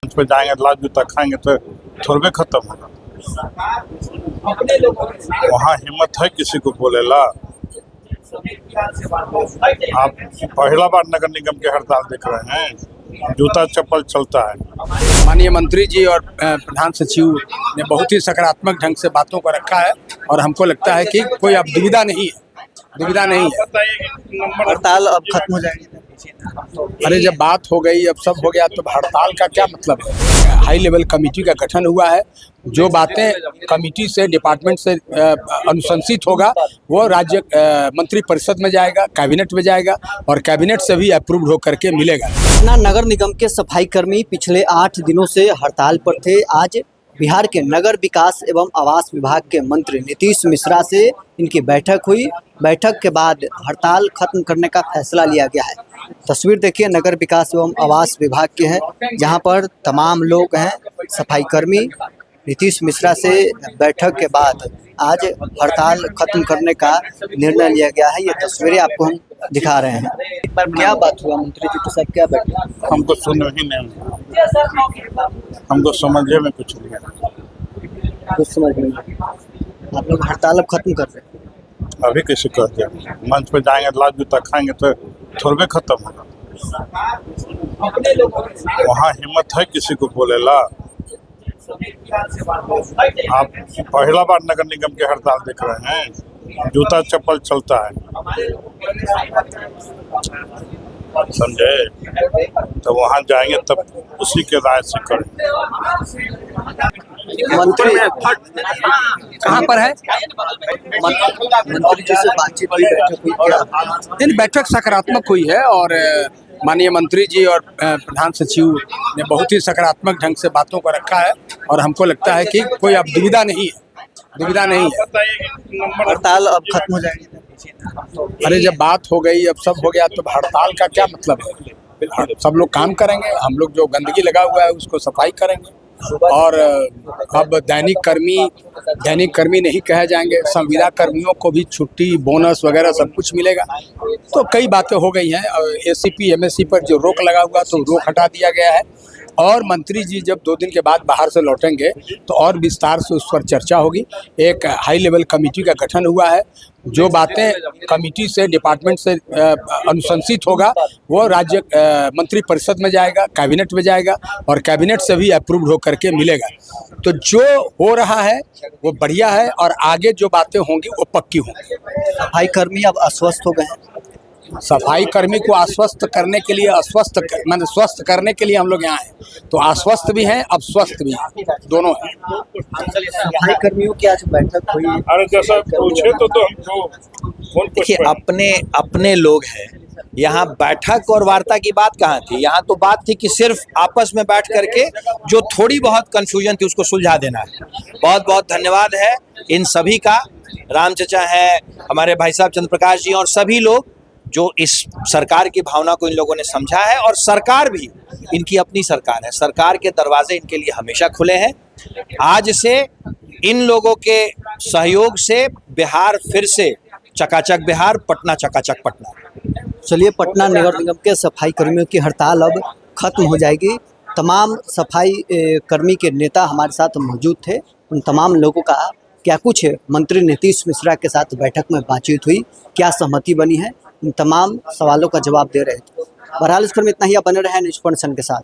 मंच पे जाएंगे लाल जूता खाएंगे तो थोड़े खत्म होगा। वहाँ हिम्मत है किसी को बोलेला? आप पहला बार नगर निगम की हड़ताल देख रहे हैं, जूता चप्पल चलता है। माननीय मंत्री जी और प्रधान सचिव ने बहुत ही सकारात्मक ढंग से बातों को रखा है और हमको लगता है कि कोई अब दुविधा नहीं है। हड़ताल अब खत्म हो जाएगी। अरे जब बात हो गई, अब सब हो गया, तो हड़ताल का क्या मतलब है? हाई लेवल कमेटी का गठन हुआ है। जो बातें कमेटी से, डिपार्टमेंट से अनुशंसित होगा वो राज्य मंत्री परिषद में जाएगा, कैबिनेट में जाएगा और कैबिनेट से भी अप्रूव होकर के मिलेगा। पटना नगर निगम के सफाई कर्मी पिछले 8 दिनों से हड़ताल पर थे। आज बिहार के नगर विकास एवं आवास विभाग के मंत्री नीतीश मिश्रा से इनकी बैठक हुई। बैठक के बाद हड़ताल खत्म करने का फैसला लिया गया है। तस्वीर देखिए नगर विकास एवं आवास विभाग की है, जहां पर तमाम लोग हैं सफाई कर्मी। नीतीश मिश्रा से बैठक के बाद आज हड़ताल खत्म करने का निर्णय लिया गया है। ये तस्वीरें आपको हम दिखा रहे हैं। एक बार क्या बात हुआ मंत्री जी के साथ, क्या बैठक? हमको सुन ही नहीं, हमको समझे में कुछ नहीं है। कुछ समझ में नहीं। आप लोग हड़ताल अब खत्म कर रहे हैं? अभी कैसे कर दिया? मंच पे जाएंगे लाल जूता खाएंगे तो थोड़े खत्म होगा। वहाँ हिम्मत है किसी को बोलेला? आप पहला बार नगर निगम की हड़ताल देख रहे हैं, जूता चप्पल चलता है, समझे? तो वहाँ जाएंगे तब उसी के राय से करेंगे। मंत्री कहाँ पर है? मंत्री जी से बातचीत हुई, बैठक हुई क्या? इन बैठक सकारात्मक हुई है और माननीय मंत्री जी और प्रधान सचिव ने बहुत ही सकारात्मक ढंग से बातों को रखा है और हमको लगता है कि कोई अब दुविधा नहीं है। हड़ताल अब खत्म हो जाएगी। अरे जब बात हो गई, अब सब हो गया, तो हड़ताल का क्या मतलब है? सब लोग काम करेंगे, हम लोग जो गंदगी लगा हुआ है उसको सफाई करेंगे और अब दैनिक कर्मी नहीं कहे जाएंगे, संविदा कर्मियों को भी छुट्टी, बोनस वगैरह सब कुछ मिलेगा। तो कई बातें हो गई हैं। एसीपी एमएससी पर जो रोक लगा हुआ तो रोक हटा दिया गया है और मंत्री जी जब 2 दिन के बाद बाहर से लौटेंगे तो और विस्तार से उस पर चर्चा होगी। एक हाई लेवल कमेटी का गठन हुआ है। जो बातें कमेटी से, डिपार्टमेंट से अनुशंसित होगा वो राज्य मंत्री परिषद में जाएगा, कैबिनेट में जाएगा और कैबिनेट से भी अप्रूव होकर के मिलेगा। तो जो हो रहा है वो बढ़िया है और आगे जो बातें होंगी वो पक्की होंगी। सफाई कर्मी अब अस्वस्थ हो गए हैं। सफाई कर्मी को आश्वस्त करने के लिए, स्वस्थ करने के लिए हम लोग यहाँ हैं। तो आश्वस्त भी हैं, अब स्वस्थ भी हैं, दोनों हैं। सफाई कर्मियों की आज बैठक हुई। अरे जैसा पूछे तो हमको देखिए, अपने लोग हैं यहाँ। बैठक और वार्ता की बात कहाँ थी? यहाँ तो बात थी कि सिर्फ आपस में बैठ करके जो थोड़ी बहुत कंफ्यूजन थी उसको सुलझा देना है। बहुत बहुत धन्यवाद है इन सभी का। राम चचा है, हमारे भाई साहब चंद्र प्रकाश जी और सभी लोग जो इस सरकार की भावना को इन लोगों ने समझा है। और सरकार भी इनकी अपनी सरकार है, सरकार के दरवाजे इनके लिए हमेशा खुले हैं। आज से इन लोगों के सहयोग से बिहार फिर से चकाचक बिहार, पटना चकाचक पटना। चलिए, पटना नगर निगम के सफाई कर्मियों की हड़ताल अब खत्म हो जाएगी। तमाम सफाई कर्मी के नेता हमारे साथ मौजूद थे। उन तमाम लोगों का क्या कुछ मंत्री नीतीश मिश्रा के साथ बैठक में बातचीत हुई, क्या सहमति बनी है, इन तमाम सवालों का जवाब दे रहे थे। बहरहाल इस क्रम में इतना ही। आप बने रहे न्यूज़ 1 के साथ।